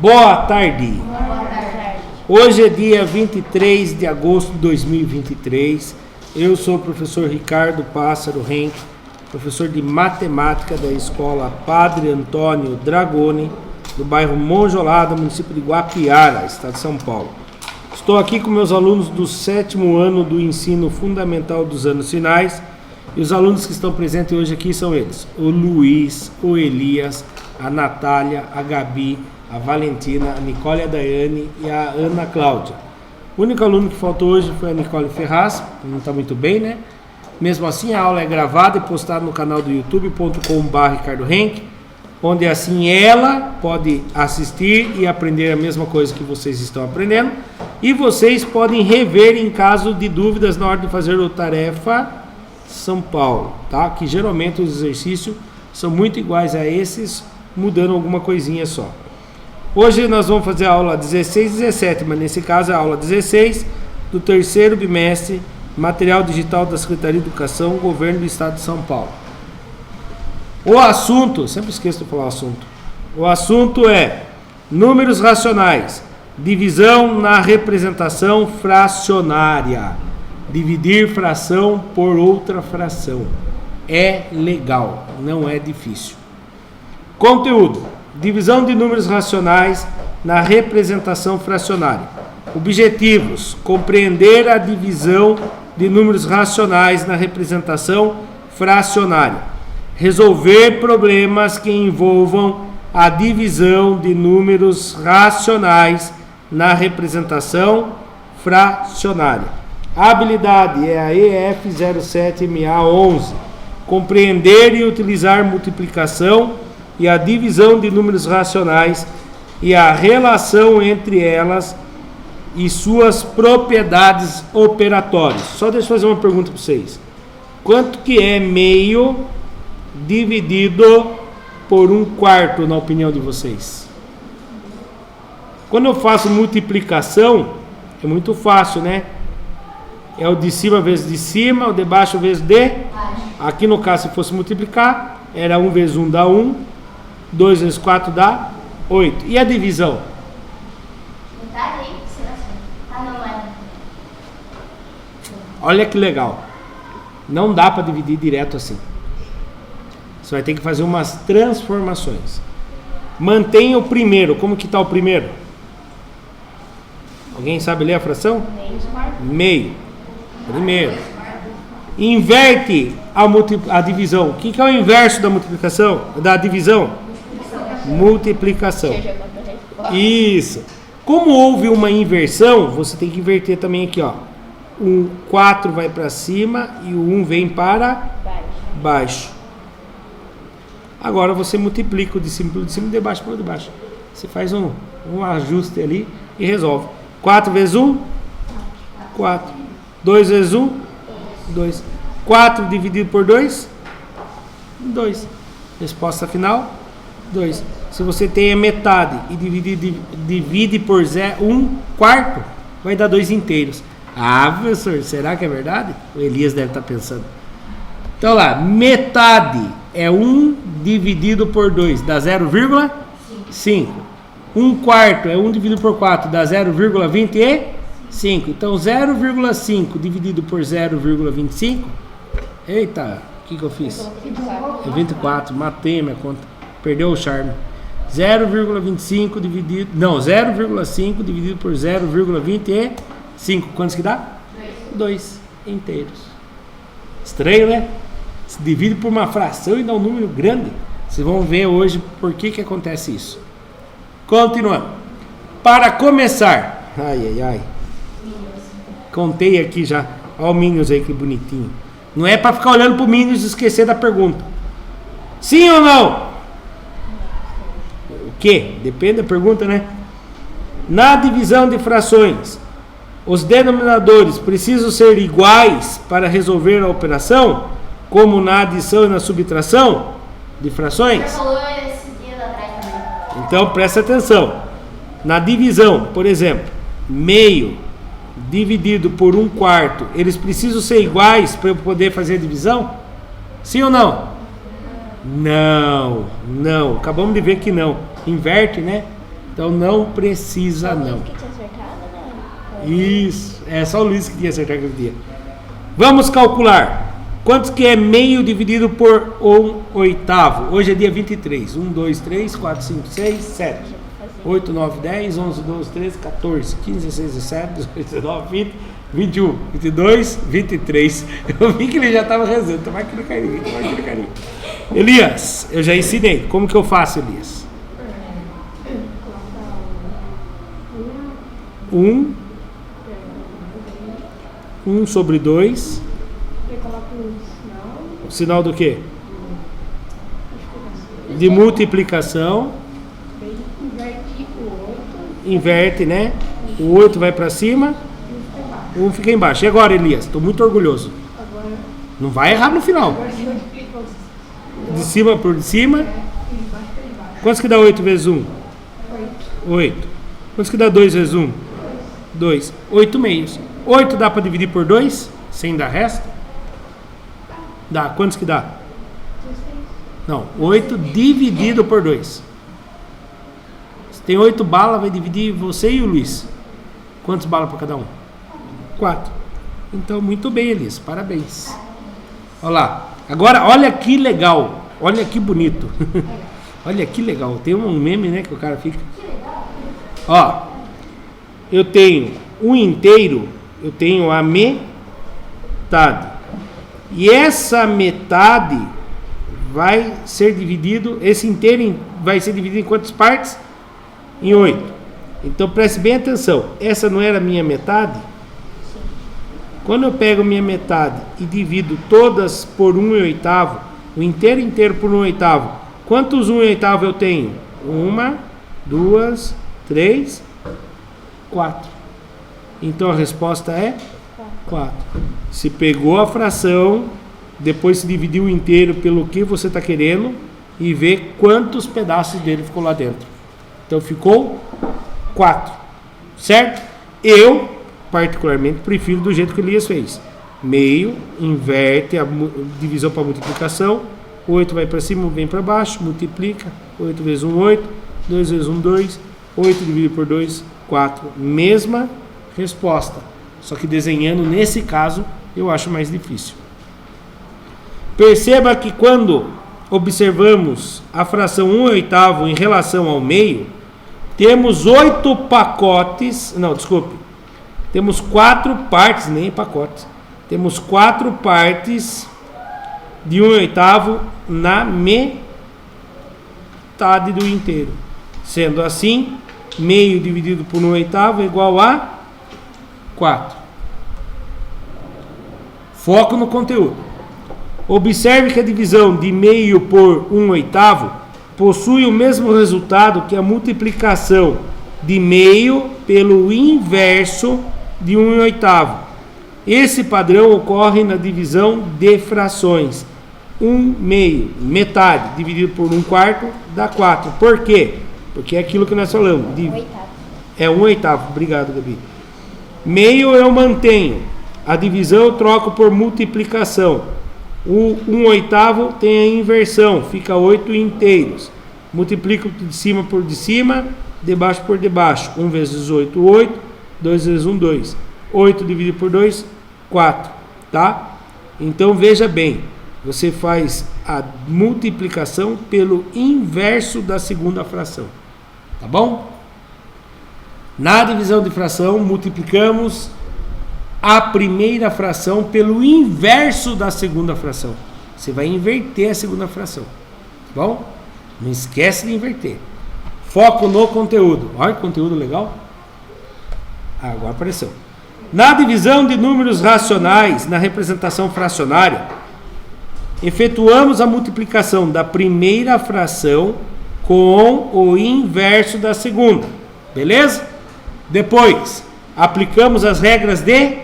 Boa tarde. Hoje é dia 23 de agosto de 2023. Eu sou o professor Ricardo Pássaro Henk, professor de matemática da escola Padre Antônio Dragoni, do bairro Monjolada, município de Guapiara, estado de São Paulo. Estou aqui com meus alunos do 7º ano do ensino fundamental dos anos finais, e os alunos que estão presentes hoje aqui são eles: o Luiz, o Elias, a Natália, a Gabi, a Valentina, a Nicole, a Daiane e a Ana Cláudia. O único aluno que faltou hoje foi a Nicole Ferraz, não está muito bem, né? Mesmo assim, a aula é gravada e postada no canal do youtube.com/ricardohenk, onde assim ela pode assistir e aprender a mesma coisa que vocês estão aprendendo, e vocês podem rever em caso de dúvidas na hora de fazer o Tarefa São Paulo, tá? Que geralmente os exercícios são muito iguais a esses, mudando alguma coisinha só. Hoje nós vamos fazer a aula 16 e 17, mas nesse caso é a aula 16 do 3º bimestre, material digital da Secretaria de Educação, Governo do Estado de São Paulo. O assunto, sempre esqueço de falar o assunto. O assunto é números racionais, divisão na representação fracionária. Dividir fração por outra fração. É legal, não é difícil. Conteúdo: divisão de números racionais na representação fracionária. Objetivos: compreender a divisão de números racionais na representação fracionária. Resolver problemas que envolvam a divisão de números racionais na representação fracionária. A habilidade é a EF07MA11. Compreender e utilizar multiplicação e a divisão de números racionais e a relação entre elas e suas propriedades operatórias. Só deixa eu fazer uma pergunta para vocês. Quanto que é meio dividido por 1/4, na opinião de vocês? Quando eu faço multiplicação, é muito fácil, né? É o de cima vezes de cima, o de baixo vezes de baixo. Aqui no caso, se fosse multiplicar, era 1 vezes 1 dá 1, 2 vezes 4 dá 8. E a divisão? Olha que legal. Não dá para dividir direto assim. Você vai ter que fazer umas transformações. Mantenha o primeiro. Como que está o primeiro? Alguém sabe ler a fração? Meio. Primeiro. Inverte a divisão. O que é o inverso da multiplicação? Da divisão? Multiplicação. Isso. Como houve uma inversão, você tem que inverter também aqui, ó. O 4 vai para cima e o 1 vem para baixo. Agora você multiplica o de cima pelo de cima e de baixo pelo de baixo. Você faz um ajuste ali e resolve. 4 vezes 1, 4. 2 vezes 1, 2. 4 dividido por 2, 2. Resposta final, 2. Se você tem a metade e divide por 1/4, vai dar 2 inteiros. Ah, professor, será que é verdade? O Elias deve estar pensando. Então lá, metade é 1 dividido por 2, dá 0,5. 1/4 é 1 dividido por 4, dá 0,25. Então 0,5 dividido por 0,25. Eita, o que eu fiz? É 24, matei minha conta. Perdeu o charme. 0,25 dividido... Não, 0,5 dividido por 0,25. Quantos que dá? 2 inteiros. Estranho, né? Se divide por uma fração e dá um número grande. Vocês vão ver hoje por que acontece isso. Continuando. Para começar... Ai. Contei aqui já. Olha o Minions aí, que bonitinho. Não é para ficar olhando pro Minions e esquecer da pergunta. Sim ou não? O quê? Depende da pergunta, né? Na divisão de frações, os denominadores precisam ser iguais para resolver a operação, como na adição e na subtração de frações? Você falou esse dia atrás também. Então presta atenção. Na divisão, por exemplo, meio dividido por 1/4, eles precisam ser iguais para eu poder fazer a divisão? Sim ou não? Não. Acabamos de ver que não. Inverte, né? Então não precisa não. O Luiz que tinha acertado, né? Isso, é só o Luiz que tinha acertado aquele dia. Vamos calcular. Quantos que é meio dividido por 1/8? Hoje é dia 23. 1, 2, 3, 4, 5, 6, 7. 8, 9, 10, 11, 12, 13, 14, 15, 16, 17, 18, 19, 20, 21, 22, 23. Eu vi que ele já estava rezando. Toma aqui no carinho, toma aqui no carinho. Elias, eu já ensinei. Como que eu faço, Elias? 1 sobre 2. O sinal do quê? De multiplicação. Inverte, né? O 8 vai para cima. O 1 fica embaixo. E agora, Elias? Estou muito orgulhoso. Não vai errar no final. De cima por cima. Quantos que dá 8 vezes 1? 8. Quantos que dá 2 vezes 1? 2. 8 meios. 8 dá para dividir por 2? Sem dar resto? Dá. Quantos que dá? Não. 8 dividido por 2. Se tem 8 balas, vai dividir você e o Luiz. Quantas balas para cada um? 4. Então, muito bem, Elias. Parabéns. Olha lá. Agora, olha que legal. Olha que bonito. Olha que legal. Tem um meme, né, que o cara fica... Ó. Eu tenho um inteiro. Eu tenho a metade. E essa metade vai ser dividido... Esse inteiro vai ser dividido em quantas partes? Em 8. Então, preste bem atenção. Essa não era a minha metade? Quando eu pego minha metade e divido todas por 1/8, o inteiro por 1/8, quantos 1/8 eu tenho? 1, 2, 3, 4. Então a resposta é 4. Se pegou a fração, depois se dividiu o inteiro pelo que você está querendo e vê quantos pedaços dele ficou lá dentro. Então ficou 4. Certo? Eu particularmente prefiro do jeito que o Elias fez. Meio, inverte a divisão para multiplicação. 8 vai para cima, vem para baixo, multiplica. 8 vezes 1, 8. 2 vezes 1, 2. 8 dividido por 2, 4. Mesma resposta. Só que desenhando, nesse caso, eu acho mais difícil. Perceba que quando observamos a fração 1/8 em relação ao meio, temos 8 pacotes... Não, desculpe. Temos 4 partes, nem pacotes. Temos 4 partes de 1/8 na metade do inteiro. Sendo assim, meio dividido por 1/8 é igual a 4. Foco no conteúdo. Observe que a divisão de meio por 1/8 possui o mesmo resultado que a multiplicação de meio pelo inverso de 1/8. Esse padrão ocorre na divisão de frações. 1/2, metade, dividido por 1/4, dá 4. Por quê? Porque é aquilo que nós falamos. É 1/8. Obrigado, Gabi. Meio eu mantenho. A divisão eu troco por multiplicação. O 1/8 tem a inversão. Fica 8 inteiros. Multiplico de cima por de cima, de baixo por de baixo. 1 vezes 8, 8. 2 vezes 1, 2. 8 dividido por 2, 4. Tá? Então veja bem. Você faz a multiplicação pelo inverso da segunda fração. Tá bom? Na divisão de fração, multiplicamos a primeira fração pelo inverso da segunda fração. Você vai inverter a segunda fração. Tá bom? Não esquece de inverter. Foco no conteúdo. Olha que conteúdo legal. Agora apareceu. Na divisão de números racionais, na representação fracionária, efetuamos a multiplicação da primeira fração com o inverso da segunda. Beleza? Depois, aplicamos as regras de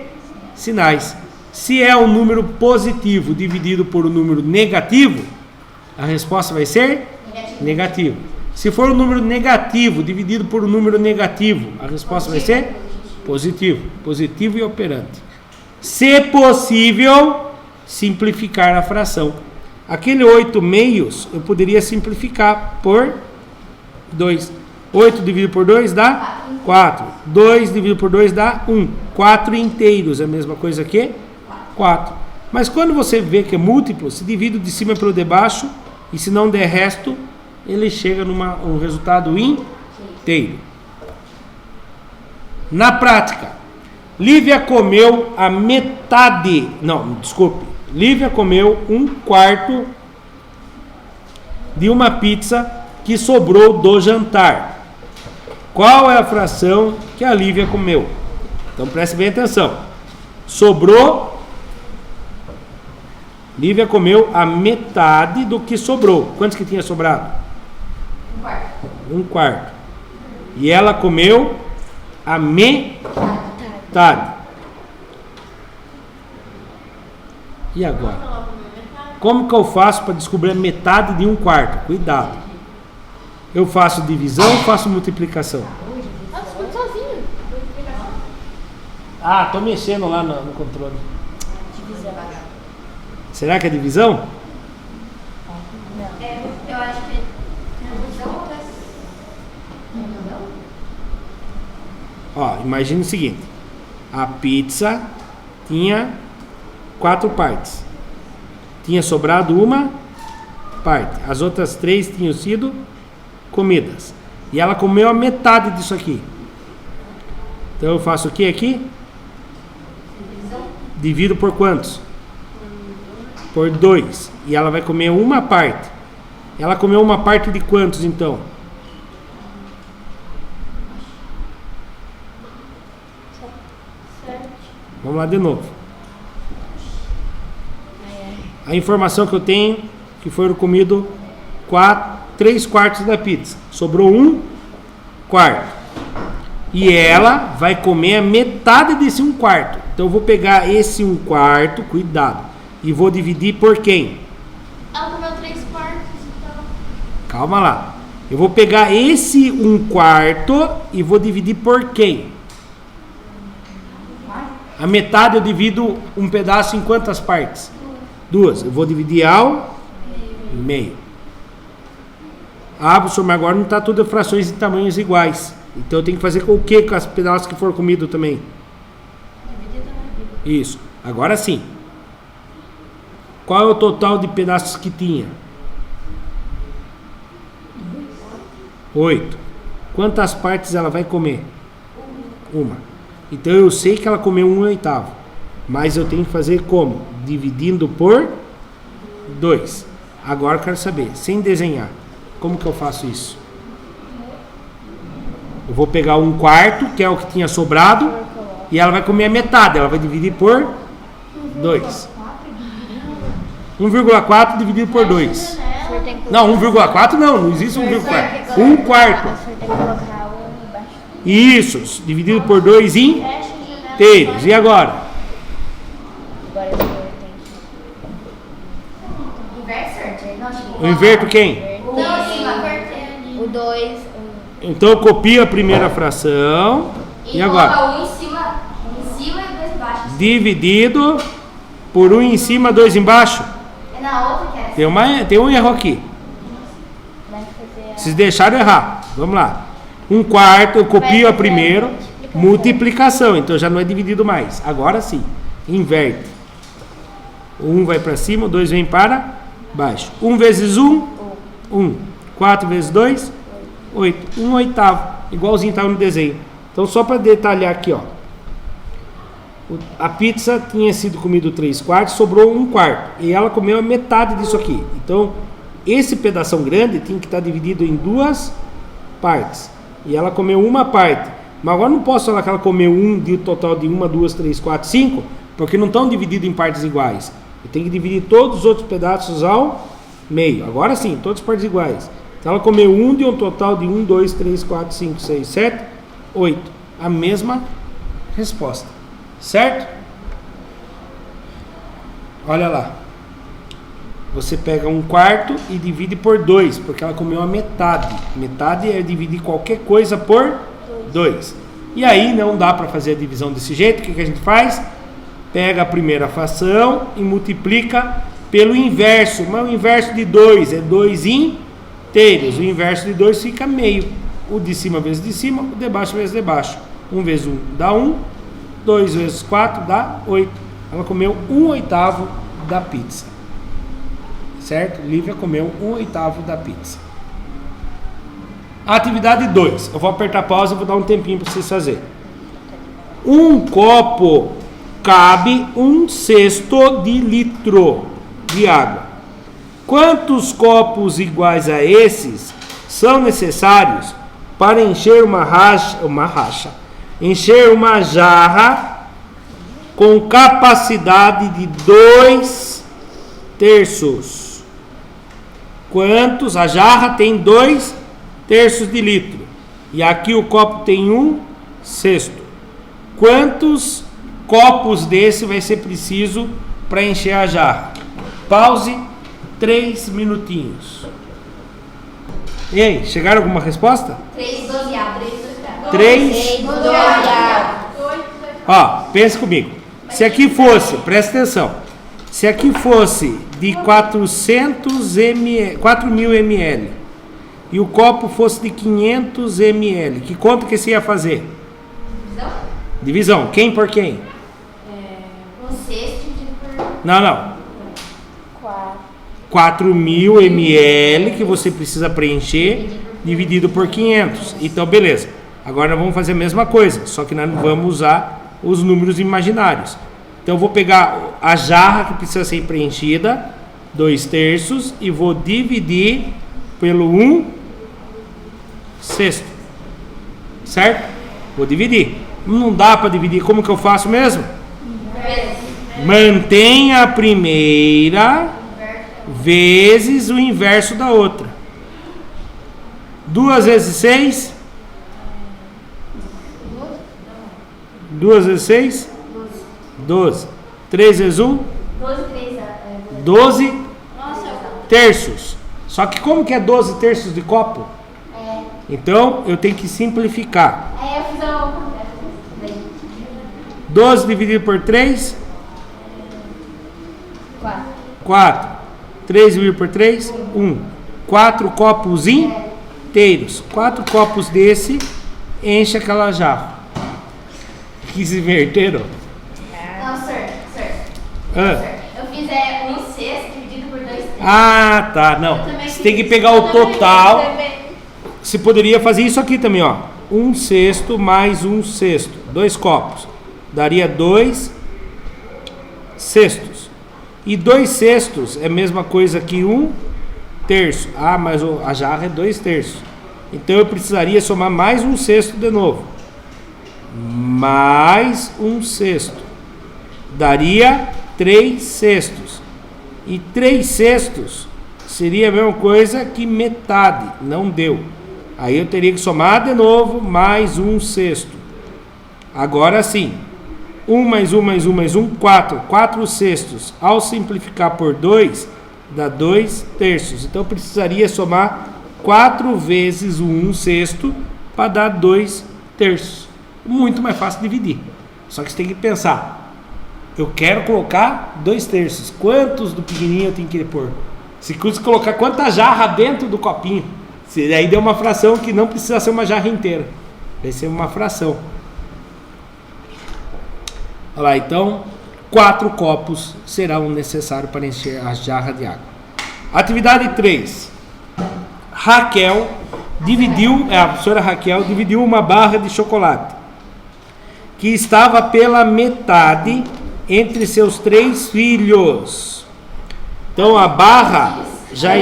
sinais. Se é um número positivo dividido por um número negativo, a resposta vai ser negativo. Se for um número negativo dividido por um número negativo, a resposta vai ser positivo. Positivo e operante. Se possível, simplificar a fração. Aquele 8 meios eu poderia simplificar por 2. 8 dividido por 2 dá 4. 2 dividido por 2 dá 1. 4 inteiros é a mesma coisa que 4. Mas quando você vê que é múltiplo, se divide de cima pelo de baixo, e se não der resto, ele chega num resultado inteiro. Na prática, Lívia comeu a metade, não, desculpe, Lívia comeu 1/4 de uma pizza que sobrou do jantar. Qual é a fração que a Lívia comeu? Então preste bem atenção. Sobrou, Lívia comeu a metade do que sobrou. Quantos que tinha sobrado? 1/4. E ela comeu a metade. E agora? Como que eu faço para descobrir a metade de 1/4? Cuidado. Eu faço divisão ou faço multiplicação? Sozinho. Ah, tô mexendo lá no controle. Divisão. Será que é divisão? Não. Eu acho que divisão ou Ó, imagine o seguinte. A pizza tinha 4 partes. Tinha sobrado uma parte. As outras 3 tinham sido comidas. E ela comeu a metade disso aqui. Então eu faço o que aqui? Divido por quantos? Por 2. E ela vai comer uma parte. Ela comeu uma parte de quantos então? Vamos lá de novo. A informação que eu tenho que foram comido 3/4 da pizza. Sobrou 1/4. E ela vai comer a metade desse 1/4. Então eu vou pegar esse 1/4, cuidado, e vou dividir por quem? Ela comeu 3/4, então. Calma lá. Eu vou pegar esse 1/4 e vou dividir por quem? A metade eu divido um pedaço em quantas partes? 2. Eu vou dividir ao meio. Ah, professor, mas agora não está tudo frações de tamanhos iguais. Então eu tenho que fazer com o que com os pedaços que foram comidos também? Isso. Agora sim. Qual é o total de pedaços que tinha? 8. Quantas partes ela vai comer? Uma. Então eu sei que ela comeu 1/8. Mas eu tenho que fazer como? Dividindo por 2. Agora eu quero saber, sem desenhar, como que eu faço isso? Eu vou pegar 1/4, que é o que tinha sobrado, e ela vai comer a metade. Ela vai dividir por 2. 1/4 dividido por 2. Não, 1/4 não existe 1/4. 1/4. Tem que colocar 1 embaixo. Isso, dividido por 2 inteiros. E agora? Agora eu tenho Inverso? Eu inverto quem? Não, assim, uma cortando. o 2. Então eu copio a primeira fração. E agora? Coloca um em cima e 2 embaixo. Dividido por 1 em cima, 2 embaixo. É na outra que era Tem um erro aqui. Vai fazer Vocês deixaram errar. Vamos lá. 1/4, eu copio a primeira. Multiplicação. Então já não é dividido mais. Agora sim. Inverte. O 1 vai para cima, o 2 vem para baixo. 1 vezes 1, 1. 4 vezes 2, 8. 1/8. Igualzinho estava no desenho. Então só para detalhar aqui, ó. A pizza tinha sido comido 3/4, sobrou 1/4. E ela comeu a metade disso aqui. Então, esse pedação grande tinha que estar dividido em 2 partes. E ela comeu uma parte. Mas agora não posso falar que ela comeu de total de 1, 2, 3, 4, 5, porque não estão divididos em partes iguais. Eu tenho que dividir todos os outros pedaços ao meio. Agora sim, todas as partes iguais. Então ela comeu de um total de 1, 2, 3, 4, 5, 6, 7, 8. A mesma resposta. Certo? Olha lá. Você pega 1/4 e divide por 2, porque ela comeu a metade. Metade é dividir qualquer coisa por 2. E aí não dá para fazer a divisão desse jeito. O que a gente faz? Pega a primeira fração e multiplica pelo inverso. Mas o inverso de 2 é 2 inteiros. O inverso de 2 fica meio. o de cima vezes de cima, o de baixo vezes de baixo. 1 vezes 1 dá 1, 2 vezes 4 dá 8. Ela comeu 1/8 da pizza. Certo? Lívia comeu 1/8 da pizza. Atividade 2. Eu vou apertar pausa e vou dar um tempinho para vocês fazerem. Um copo cabe 1/6 de litro de água. Quantos copos iguais a esses são necessários para encher encher uma jarra com capacidade de 2/3? Quantos? A jarra tem 2/3 de litro. E aqui o copo tem 1/6. Quantos copos desse vai ser preciso para encher a jarra? Pause 3 minutinhos. E aí, chegaram alguma resposta? 3, 12 A. 3. 12 A. Ó, pensa comigo. Se aqui fosse, presta atenção. Se aqui fosse de 4.000 ml e o copo fosse de 500 ml, que conta que você ia fazer? Divisão. Quem por quem? 1/6 dividido por... Não. 4. 4.000 ml que você precisa preencher dividido por 500. Então, beleza. Agora nós vamos fazer a mesma coisa, só que nós vamos usar os números imaginários. Então, eu vou pegar a jarra que precisa ser preenchida, 2/3, e vou dividir pelo 1/6. Certo? Vou dividir. Não dá para dividir. Como que eu faço mesmo? Mantenha a primeira vezes o inverso da outra. 2 vezes 6? 2 vezes 6? 12. 3 vezes 1? 12 terços. Só que como que é 12 terços de copo? Então eu tenho que simplificar. Eu fiz o... 12 dividido por 3? 4. 3 dividido por 3? 1. 4 copos inteiros. 4 copos desse enche aquela jarra. Que se inverteram? Não, sir. Eu fiz 1/6 dividido por 2/3. Ah, tá. Não. Você tem que pegar o total. Você poderia fazer isso aqui também, ó. 1/6 mais 1/6. 2 copos. Daria 2/6. E 2/6 é a mesma coisa que 1/3. Ah, mas a jarra é 2/3. Então eu precisaria somar mais 1/6 de novo. Mais 1/6. Daria 3/6. E 3/6 seria a mesma coisa que metade. Não deu. Aí eu teria que somar de novo mais 1/6. Agora sim. 1 mais 1 mais 1 mais 1, 4. 4/6. Ao simplificar por 2, dá 2/3. Então eu precisaria somar 4 vezes o 1/6 para dar 2/3. Muito mais fácil dividir. Só que você tem que pensar. Eu quero colocar 2/3. Quantos do pequenininho eu tenho que pôr? Se colocar quanta jarra dentro do copinho. Aí deu uma fração que não precisa ser uma jarra inteira. Vai ser uma fração. Olha lá, então 4 copos serão necessários para encher a jarra de água. Atividade 3. Raquel a professora Raquel dividiu uma barra de chocolate que estava pela metade entre seus 3 filhos. Então a barra já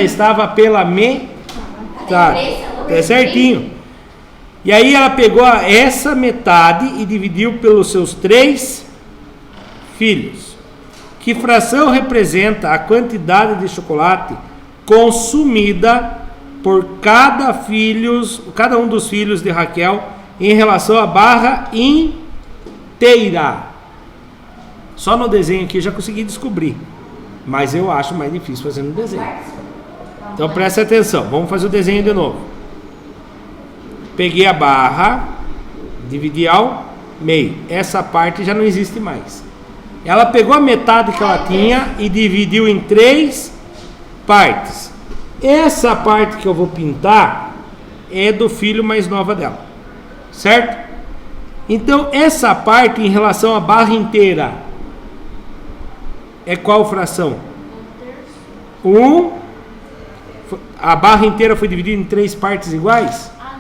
estava pela metade. É certinho. E aí ela pegou essa metade e dividiu pelos seus 3 filhos. Que fração representa a quantidade de chocolate consumida por cada um dos filhos de Raquel em relação à barra inteira? Só no desenho aqui eu já consegui descobrir, mas eu acho mais difícil fazer no desenho. Então presta atenção, vamos fazer o desenho de novo. Peguei a barra, dividi ao meio. Essa parte já não existe mais. Ela pegou a metade que ela tinha e dividiu em 3 partes. Essa parte que eu vou pintar é do filho mais nova dela, certo? Então, essa parte em relação à barra inteira é qual fração? A barra inteira foi dividida em 3 partes iguais? Ah,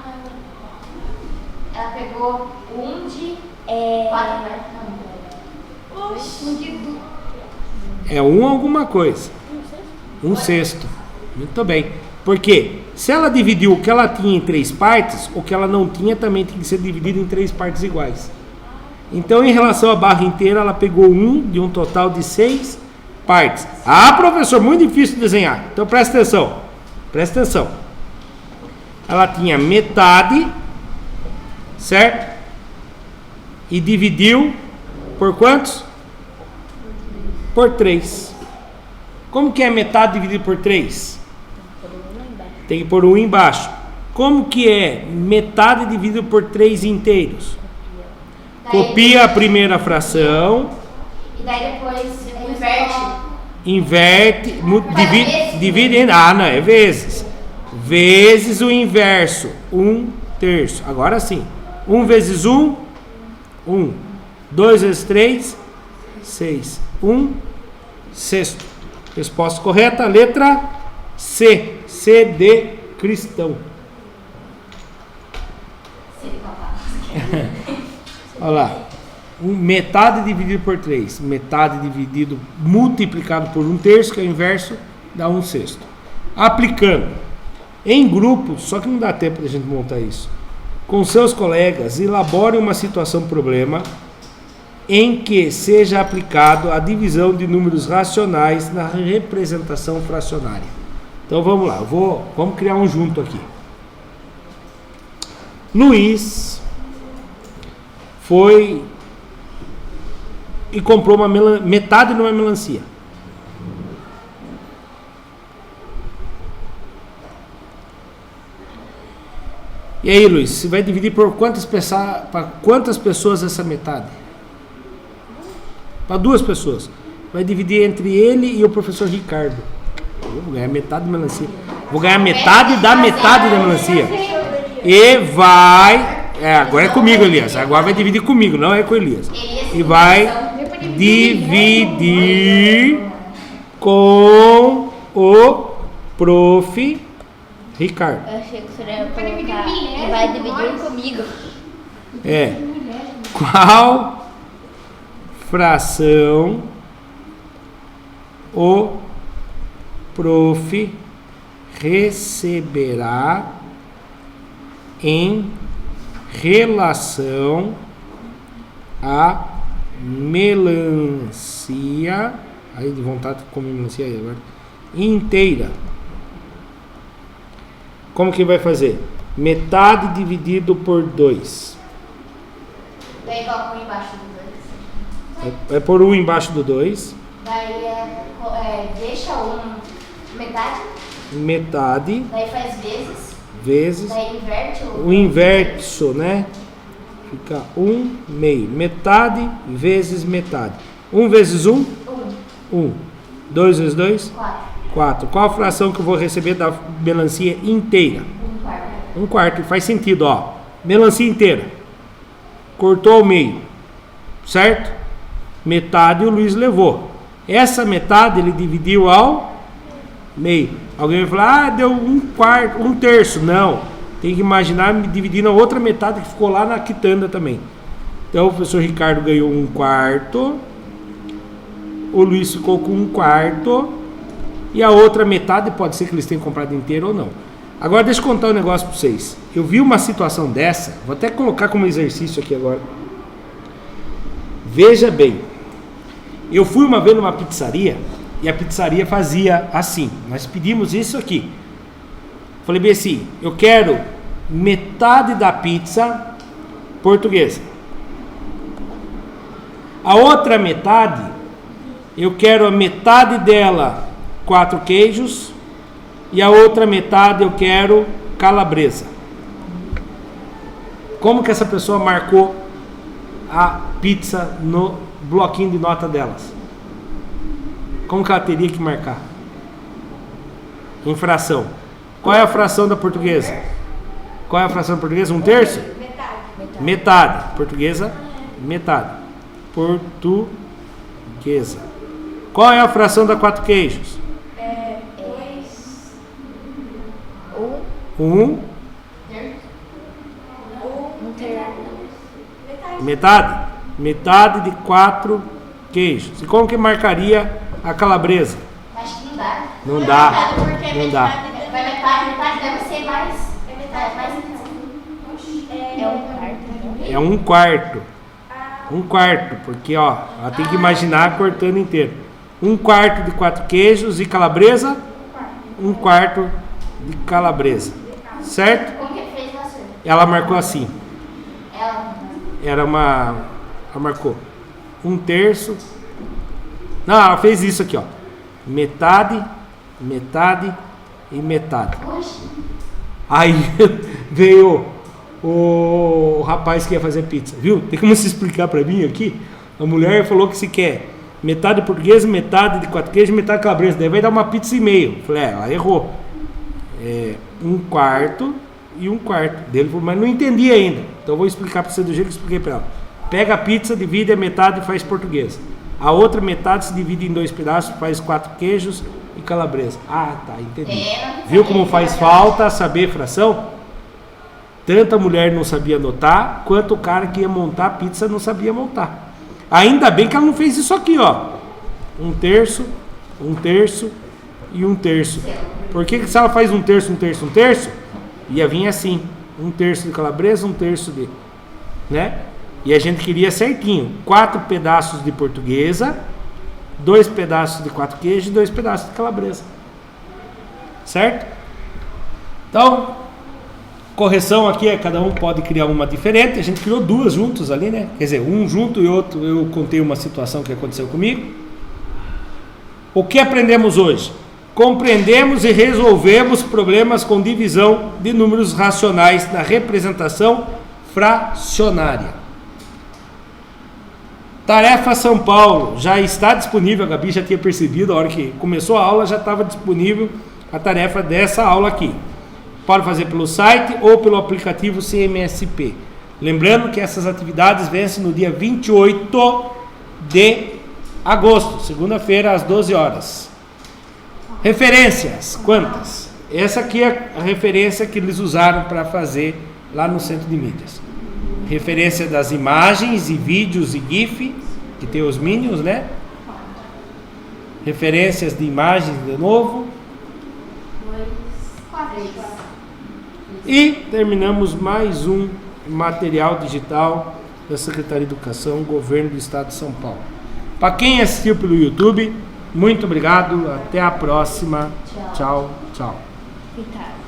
não. Ela pegou um de 4 partes. Um de É alguma coisa. 1/6. Muito bem. Por quê? Se ela dividiu o que ela tinha em 3 partes, o que ela não tinha também tem que ser dividido em 3 partes iguais. Então, em relação à barra inteira, ela pegou de um total de 6 partes. Ah, professor, muito difícil de desenhar. Então, presta atenção. Presta atenção. Ela tinha metade, certo? E dividiu por quantos? Por 3. Como que é metade dividido por 3? Tem que pôr 1 embaixo. Como que é metade dividido por 3 inteiros? Copia a primeira fração. E daí depois inverte. Inverte. Divide em... Ah, não, é vezes. Vezes o inverso. 1/3. Agora sim. 1 vezes 1, 1. 2 vezes 3, 6. 1/6. Resposta correta, letra C. C de cristão. Olha lá. Metade dividido por 3. Metade dividido, multiplicado por 1/3, que é o inverso, dá 1/6. Aplicando. Em grupo, só que não dá tempo de a gente montar isso. Com seus colegas, elabore uma situação-problema em que seja aplicado a divisão de números racionais na representação fracionária. Então vamos lá, vamos criar um junto aqui. Luiz foi e comprou metade de uma melancia. E aí, Luiz, você vai dividir por para quantas pessoas essa metade? Para 2 pessoas. Vai dividir entre ele e o professor Ricardo. Eu vou ganhar metade da melancia. Vou ganhar metade da melancia. E vai... agora é comigo, Elias. Agora vai dividir comigo, não é com o Elias. E vai dividir com o prof. Ricardo. Eu achei que o senhor ia colocar e vai dividir comigo. Qual fração o prof receberá em relação à melancia, aí de vontade de comer melancia aí agora, inteira? Como que vai fazer? Metade dividido por 2. Daí coloca 1 embaixo do 2. Vai pôr 1 embaixo do 2. Daí deixa 1 metade. Metade. Daí faz vezes. Daí inverte o inverso, né? Fica 1 meio. Metade vezes metade. 1 vezes 1? 1. 2 vezes 2? 4. Qual a fração que eu vou receber da melancia inteira? 1/4. 1/4. Faz sentido, ó. Melancia inteira. Cortou ao meio. Certo? Metade o Luiz levou. Essa metade ele dividiu ao meio. Alguém vai falar, deu 1/4, 1/3. Não. Tem que imaginar dividindo a outra metade que ficou lá na quitanda também. Então o professor Ricardo ganhou 1/4. O Luiz ficou com 1/4. E a outra metade pode ser que eles tenham comprado inteiro ou não. Agora deixa eu contar um negócio para vocês. Eu vi uma situação dessa. Vou até colocar como exercício aqui agora. Veja bem. Eu fui uma vez numa pizzaria. E a pizzaria fazia assim. Nós pedimos isso aqui. Falei bem assim. Eu quero metade da pizza portuguesa. A outra metade. Eu quero a metade dela 4 queijos e a outra metade eu quero calabresa. Como que essa pessoa marcou a pizza no bloquinho de nota delas? Como que ela teria que marcar? Em fração. Qual é a fração da portuguesa? Qual é a fração da portuguesa? 1/3? Metade. Portuguesa, metade. Portuguesa. Qual é a fração da 4 queijos? 1. Metade. Metade de 4 queijos. E como que marcaria a calabresa? Acho que não dá. Não dá. Não dá. Metade deve ser mais. É um quarto. É 1/4, porque ó, ela tem que imaginar cortando inteiro. 1/4 de 4 queijos e calabresa? 1/4 de calabresa. Certo? Como que fez na sua? Ela marcou assim. Ela Ela marcou 1/3. Não, ela fez isso aqui, ó. Metade, metade e metade. Aí veio o rapaz que ia fazer pizza, viu? Tem como se explicar pra mim aqui? A mulher falou que se quer metade portuguesa, metade de 4 queijos, metade calabresa. Daí vai dar uma pizza e meio. Falei, ela errou. 1/4 e 1/4. Dele falou, mas não entendi ainda. Então eu vou explicar pra você do jeito que eu expliquei pra ela. Pega a pizza, divide a metade e faz portuguesa. A outra metade se divide em 2 pedaços, faz 4 queijos e calabresa. Ah, tá, entendi. Viu como faz falta saber fração? Tanto a mulher não sabia anotar, quanto o cara que ia montar a pizza não sabia montar. Ainda bem que ela não fez isso aqui, ó. 1/3, 1/3 e 1/3. Por que se ela faz 1/3, 1/3, 1/3? Ia vir assim. 1/3 de calabresa, 1/3 de... né? E a gente queria certinho. 4 pedaços de portuguesa, 2 pedaços de 4 queijos e 2 pedaços de calabresa. Certo? Então, correção aqui é cada um pode criar uma diferente. A gente criou 2 juntos ali, né? Quer dizer, um junto e outro eu contei uma situação que aconteceu comigo. O que aprendemos hoje? Compreendemos e resolvemos problemas com divisão de números racionais na representação fracionária. Tarefa São Paulo já está disponível. A Gabi já tinha percebido, a hora que começou a aula já estava disponível a tarefa dessa aula aqui. Pode fazer pelo site ou pelo aplicativo CMSP. Lembrando que essas atividades vencem no dia 28 de agosto, segunda-feira, às 12 horas. Referências, quantas? Essa aqui é a referência que eles usaram para fazer lá no Centro de Mídias. Referência das imagens e vídeos e GIF, que tem os Minions, né? Referências de imagens de novo. 4. E terminamos mais um material digital da Secretaria de Educação, Governo do Estado de São Paulo. Para quem assistiu pelo YouTube, muito obrigado. Até a próxima. Tchau, tchau. Ricardo.